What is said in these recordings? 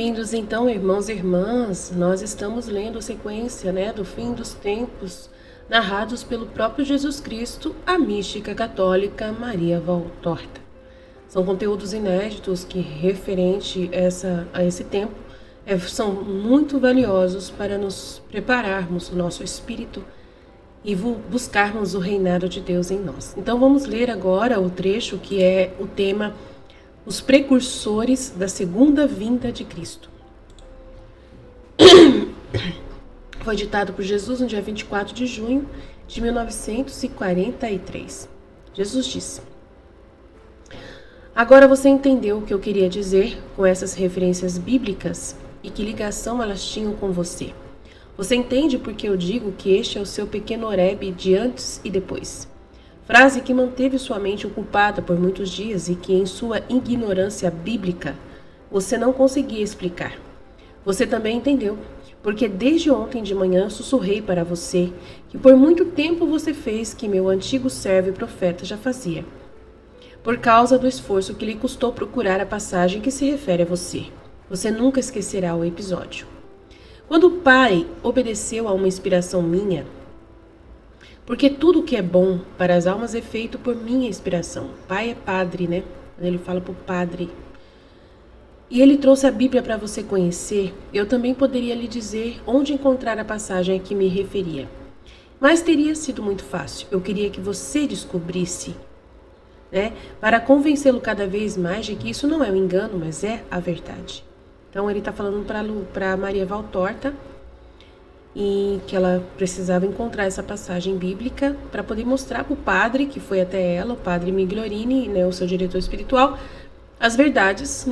Bem-vindos então, irmãos e irmãs. Nós estamos lendo a sequência, do fim dos tempos, narrados pelo próprio Jesus Cristo, a mística católica Maria Valtorta. São conteúdos inéditos que, referente a esse tempo, são muito valiosos para nos prepararmos o nosso espírito e buscarmos o reinado de Deus em nós. Então vamos ler agora o trecho que é o tema Os precursores da segunda vinda de Cristo. Foi ditado por Jesus no dia 24 de junho de 1943. Jesus disse: Agora você entendeu o que eu queria dizer com essas referências bíblicas e que ligação elas tinham com você. Você entende porque eu digo que este é o seu pequeno Horebe de antes e depois. Frase que manteve sua mente ocupada por muitos dias e que, em sua ignorância bíblica, você não conseguia explicar. Você também entendeu, porque desde ontem de manhã sussurrei para você que por muito tempo você fez que meu antigo servo e profeta já fazia, por causa do esforço que lhe custou procurar a passagem que se refere a você. Você nunca esquecerá o episódio. Quando o Pai obedeceu a uma inspiração minha, porque tudo que é bom para as almas é feito por minha inspiração. Pai é padre, né? Ele fala para o padre. E ele trouxe a Bíblia para você conhecer. Eu também poderia lhe dizer onde encontrar a passagem a que me referia. Mas teria sido muito fácil. Eu queria que você descobrisse, para convencê-lo cada vez mais de que isso não é um engano, mas é a verdade. Então ele está falando para Maria Valtorta, e que ela precisava encontrar essa passagem bíblica para poder mostrar para o padre, que foi até ela, o padre Migliorini, o seu diretor espiritual, as verdades,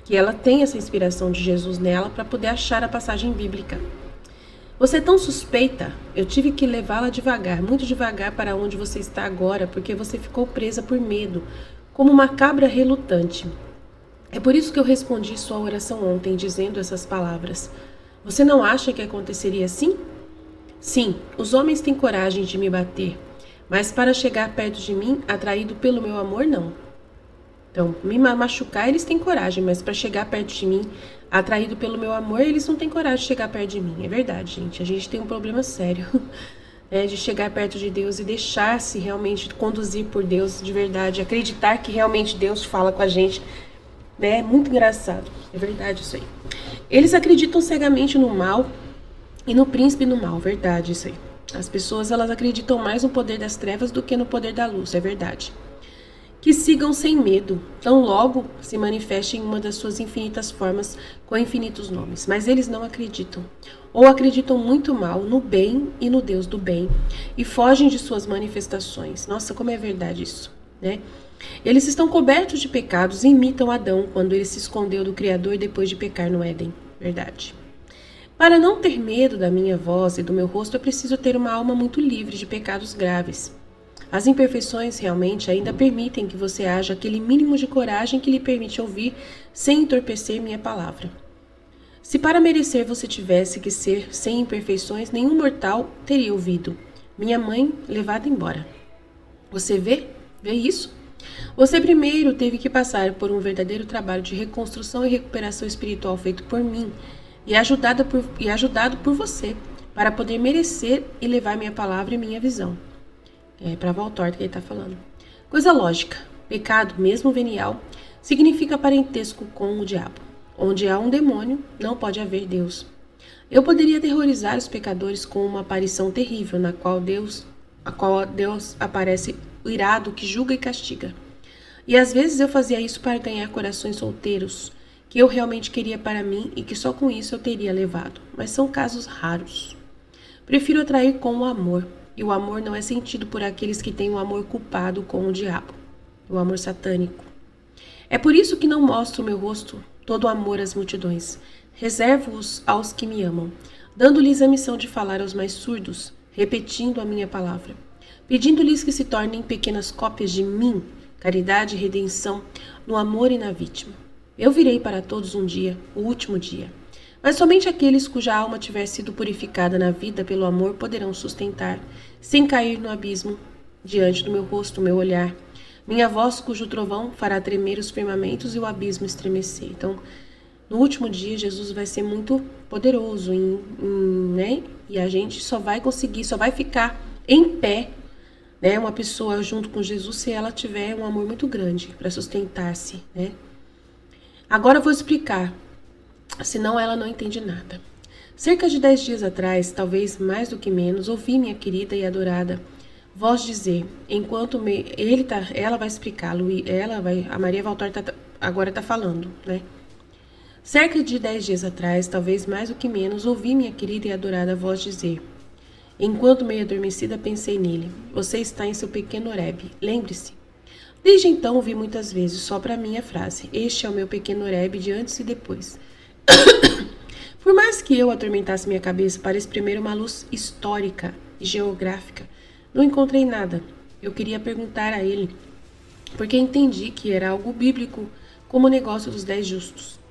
que ela tem essa inspiração de Jesus nela para poder achar a passagem bíblica. Você é tão suspeita, eu tive que levá-la devagar, muito devagar para onde você está agora, porque você ficou presa por medo, como uma cabra relutante. É por isso que eu respondi sua oração ontem, dizendo essas palavras. Você não acha que aconteceria assim? Sim, os homens têm coragem de me bater, mas para chegar perto de mim, atraído pelo meu amor, não. Então, me machucar, eles têm coragem, mas para chegar perto de mim, atraído pelo meu amor, eles não têm coragem de chegar perto de mim. É verdade, gente. A gente tem um problema sério, de chegar perto de Deus e deixar-se realmente conduzir por Deus de verdade, acreditar que realmente Deus fala com a gente. É muito engraçado. É verdade isso aí. Eles acreditam cegamente no mal e no príncipe no mal. Verdade isso aí. As pessoas, elas acreditam mais no poder das trevas do que no poder da luz. É verdade. Que sigam sem medo. Tão logo se manifestem em uma das suas infinitas formas com infinitos nomes. Mas eles não acreditam. Ou acreditam muito mal no bem e no Deus do bem. E fogem de suas manifestações. Nossa, como é verdade isso, Eles estão cobertos de pecados e imitam Adão quando ele se escondeu do Criador depois de pecar no Éden. Verdade. Para não ter medo da minha voz e do meu rosto, é preciso ter uma alma muito livre de pecados graves. As imperfeições realmente ainda permitem que você haja aquele mínimo de coragem que lhe permite ouvir sem entorpecer minha palavra. Se para merecer você tivesse que ser sem imperfeições, nenhum mortal teria ouvido. Minha mãe levada embora. Você vê? Vê isso? Você primeiro teve que passar por um verdadeiro trabalho de reconstrução e recuperação espiritual feito por mim e ajudado por você, para poder merecer e levar minha palavra e minha visão. É para Valtorta que ele está falando. Coisa lógica. Pecado, mesmo venial, significa parentesco com o diabo. Onde há um demônio, não pode haver Deus. Eu poderia aterrorizar os pecadores com uma aparição terrível, na qual Deus aparece irado que julga e castiga. E às vezes eu fazia isso para ganhar corações solteiros, que eu realmente queria para mim e que só com isso eu teria levado. Mas são casos raros. Prefiro atrair com o amor. E o amor não é sentido por aqueles que têm o amor culpado com o diabo, o amor satânico. É por isso que não mostro o meu rosto, todo o amor às multidões. Reservo-os aos que me amam, dando-lhes a missão de falar aos mais surdos, repetindo a minha palavra, pedindo-lhes que se tornem pequenas cópias de mim, caridade e redenção, no amor e na vítima. Eu virei para todos um dia, o último dia. Mas somente aqueles cuja alma tiver sido purificada na vida pelo amor poderão sustentar, sem cair no abismo, diante do meu rosto, meu olhar, minha voz cujo trovão fará tremer os firmamentos e o abismo estremecer. Então, No último dia, Jesus vai ser muito poderoso, né? E a gente só vai conseguir, só vai ficar em pé, né? Uma pessoa junto com Jesus se ela tiver um amor muito grande para sustentar-se, né? Agora eu vou explicar, senão ela não entende nada. Cerca de 10 dias atrás, talvez mais do que menos, ouvi minha querida e adorada voz dizer, ela vai explicar, a Maria Valtor agora está falando, né? Cerca de 10 dias atrás, talvez mais do que menos, ouvi minha querida e adorada voz dizer, enquanto meio adormecida pensei nele, você está em seu pequeno Horebe, lembre-se. Desde então ouvi muitas vezes só para mim a frase, este é o meu pequeno Horebe de antes e depois. Por mais que eu atormentasse minha cabeça para exprimir uma luz histórica e geográfica, não encontrei nada. Eu queria perguntar a ele, porque entendi que era algo bíblico, como o negócio dos 10 justos.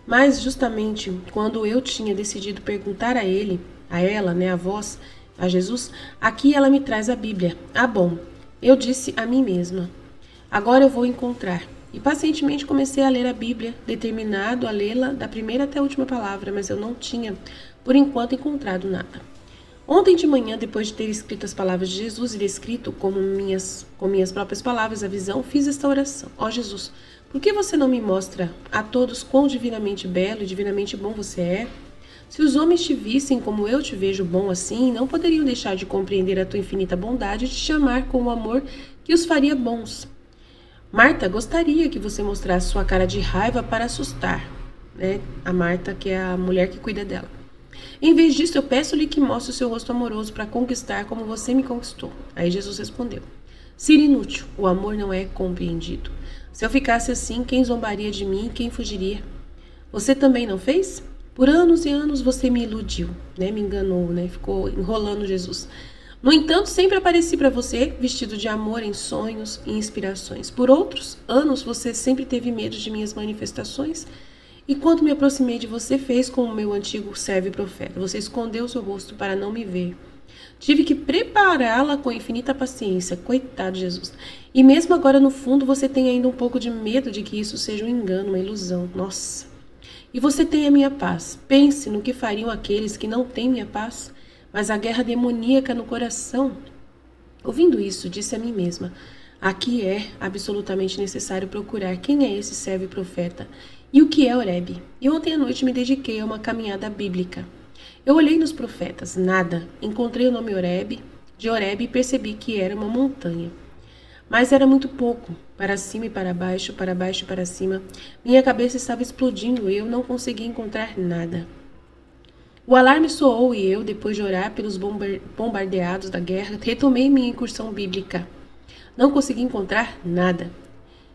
Mas justamente quando eu tinha decidido perguntar a ela, né, a voz, a Jesus, aqui ela me traz a Bíblia. Ah, bom, eu disse a mim mesma, agora eu vou encontrar. E pacientemente comecei a ler a Bíblia, determinado a lê-la da primeira até a última palavra, mas eu não tinha, por enquanto, encontrado nada. Ontem de manhã, depois de ter escrito as palavras de Jesus e descrito com minhas próprias palavras a visão, fiz esta oração. Ó Jesus, por que você não me mostra a todos quão divinamente belo e divinamente bom você é? Se os homens te vissem como eu te vejo bom assim, não poderiam deixar de compreender a tua infinita bondade e te chamar com o amor que os faria bons. Marta gostaria que você mostrasse sua cara de raiva para assustar, né? A Marta, que é a mulher que cuida dela. Em vez disso, eu peço-lhe que mostre o seu rosto amoroso para conquistar como você me conquistou. Aí Jesus respondeu, Cira inútil, o amor não é compreendido. Se eu ficasse assim, quem zombaria de mim e quem fugiria? Você também não fez? Por anos e anos você me iludiu, né? Me enganou, né? Ficou enrolando Jesus. No entanto, sempre apareci para você vestido de amor em sonhos e inspirações. Por outros anos, você sempre teve medo de minhas manifestações. E quando me aproximei de você, fez como o meu antigo servo e profeta. Você escondeu seu rosto para não me ver. Tive que prepará-la com infinita paciência. Coitado Jesus. E mesmo agora, no fundo, você tem ainda um pouco de medo de que isso seja um engano, uma ilusão. Nossa. E você tem a minha paz. Pense no que fariam aqueles que não têm minha paz. Mas a guerra demoníaca no coração. Ouvindo isso, disse a mim mesma, aqui é absolutamente necessário procurar quem é esse servo e profeta e o que é Horebe. E ontem à noite me dediquei a uma caminhada bíblica. Eu olhei nos profetas, nada. Encontrei o nome de Horebe e percebi que era uma montanha. Mas era muito pouco, para cima e para baixo e para cima. Minha cabeça estava explodindo e eu não conseguia encontrar nada. O alarme soou e eu, depois de orar pelos bombardeados da guerra, retomei minha incursão bíblica. Não consegui encontrar nada.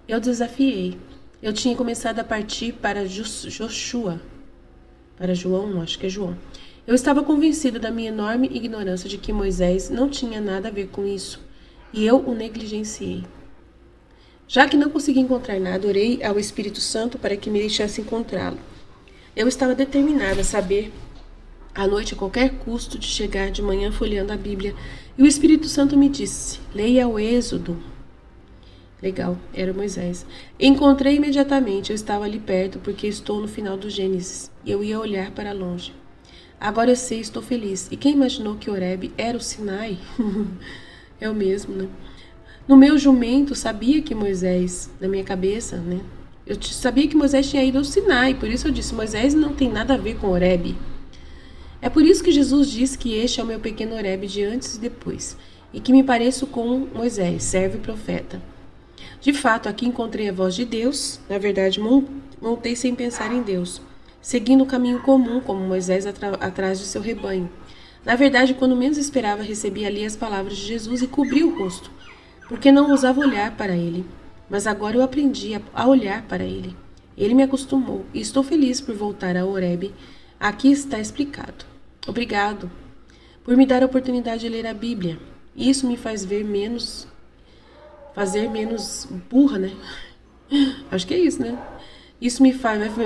Eu desafiei. Eu tinha começado a partir para João, acho que é João. Eu estava convencida da minha enorme ignorância de que Moisés não tinha nada a ver com isso, e eu o negligenciei. Já que não consegui encontrar nada, orei ao Espírito Santo para que me deixasse encontrá-lo. Eu estava determinada a saber à noite, a qualquer custo, de chegar de manhã folheando a Bíblia. E o Espírito Santo me disse, leia o Êxodo. Legal, era Moisés. Encontrei imediatamente, eu estava ali perto, porque estou no final do Gênesis. E eu ia olhar para longe. Agora eu sei, estou feliz. E quem imaginou que Horebe era o Sinai? É o mesmo, né? No meu jumento, sabia que Moisés, na minha cabeça, né? Eu sabia que Moisés tinha ido ao Sinai, por isso eu disse, Moisés não tem nada a ver com Horebe. É por isso que Jesus diz que este é o meu pequeno Horebe de antes e depois, e que me pareço com Moisés, servo e profeta. De fato, aqui encontrei a voz de Deus, na verdade, montei sem pensar em Deus, seguindo o caminho comum, como Moisés atrás de seu rebanho. Na verdade, quando menos esperava, recebi ali as palavras de Jesus e cobri o rosto, porque não ousava olhar para ele. Mas agora eu aprendi a olhar para ele. Ele me acostumou, e estou feliz por voltar a Horebe. Aqui está explicado. Obrigado por me dar a oportunidade de ler a Bíblia. Isso me faz fazer menos burra, né? Acho que é isso, né? Isso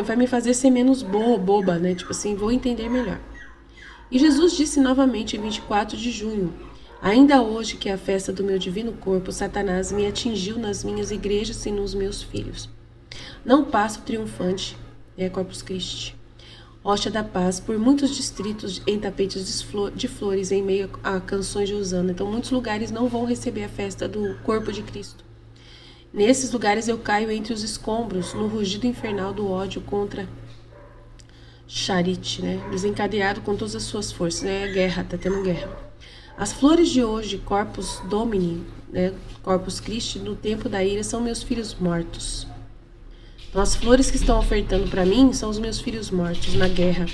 vai me fazer ser menos boba, né? Tipo assim, vou entender melhor. E Jesus disse novamente em 24 de junho, ainda hoje que é a festa do meu divino corpo, Satanás me atingiu nas minhas igrejas e nos meus filhos. Não passo triunfante. Corpus Christi. Hóstia da Paz, por muitos distritos em tapetes de flores em meio a canções de Hosana. Então, muitos lugares não vão receber a festa do corpo de Cristo. Nesses lugares eu caio entre os escombros, no rugido infernal do ódio contra Charite, desencadeado com todas as suas forças. Guerra, tá tendo guerra. As flores de hoje, Corpus Domini, Corpus Christi, no tempo da ira, são meus filhos mortos. Então, as flores que estão ofertando para mim são os meus filhos mortos na guerra.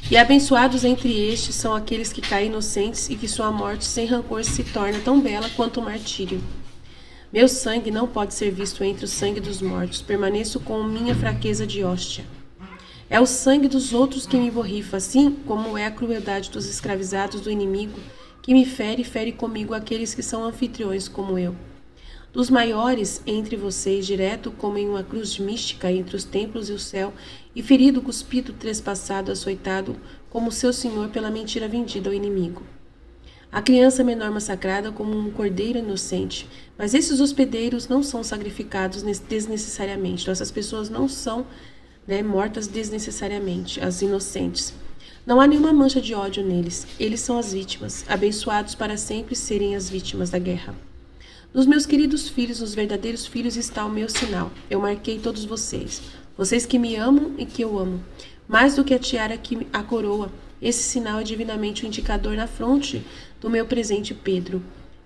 E abençoados entre estes são aqueles que caem inocentes e que sua morte sem rancor se torna tão bela quanto o martírio. Meu sangue não pode ser visto entre o sangue dos mortos. Permaneço com minha fraqueza de hóstia. É o sangue dos outros que me borrifa, assim como é a crueldade dos escravizados do inimigo, que me fere e fere comigo aqueles que são anfitriões como eu. Dos maiores entre vocês, direto como em uma cruz mística entre os templos e o céu, e ferido, cuspido, trespassado, açoitado, como seu senhor pela mentira vendida ao inimigo. A criança menor massacrada como um cordeiro inocente, mas esses hospedeiros não são sacrificados desnecessariamente. Então, essas pessoas não são mortas desnecessariamente, as inocentes. Não há nenhuma mancha de ódio neles. Eles são as vítimas, abençoados para sempre serem as vítimas da guerra. Nos meus queridos filhos, nos verdadeiros filhos, está o meu sinal. Eu marquei todos vocês. Vocês que me amam e que eu amo. Mais do que a tiara que a coroa, esse sinal é divinamente o indicador na fronte do meu presente Pedro,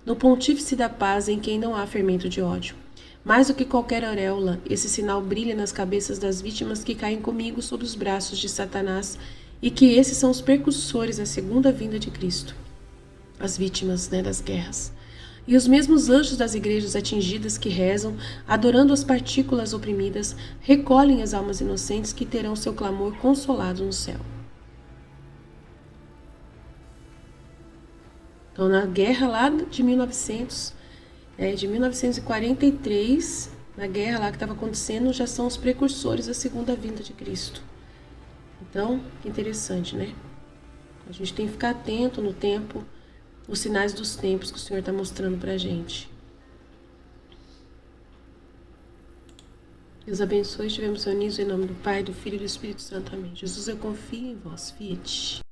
no pontífice da paz em quem não há fermento de ódio. Mais do que qualquer auréola, esse sinal brilha nas cabeças das vítimas que caem comigo sob os braços de Satanás e que esses são os precursores da segunda vinda de Cristo. As vítimas das guerras. E os mesmos anjos das igrejas atingidas que rezam, adorando as partículas oprimidas, recolhem as almas inocentes que terão seu clamor consolado no céu. Então, na guerra lá de 1943, na guerra lá que estava acontecendo, já são os precursores da segunda vinda de Cristo. Então, que interessante, A gente tem que ficar atento no tempo, os sinais dos tempos que o Senhor está mostrando para a gente. Deus abençoe, estivemos reunidos em nome do Pai, do Filho e do Espírito Santo. Amém. Jesus, eu confio em vós. Fiat.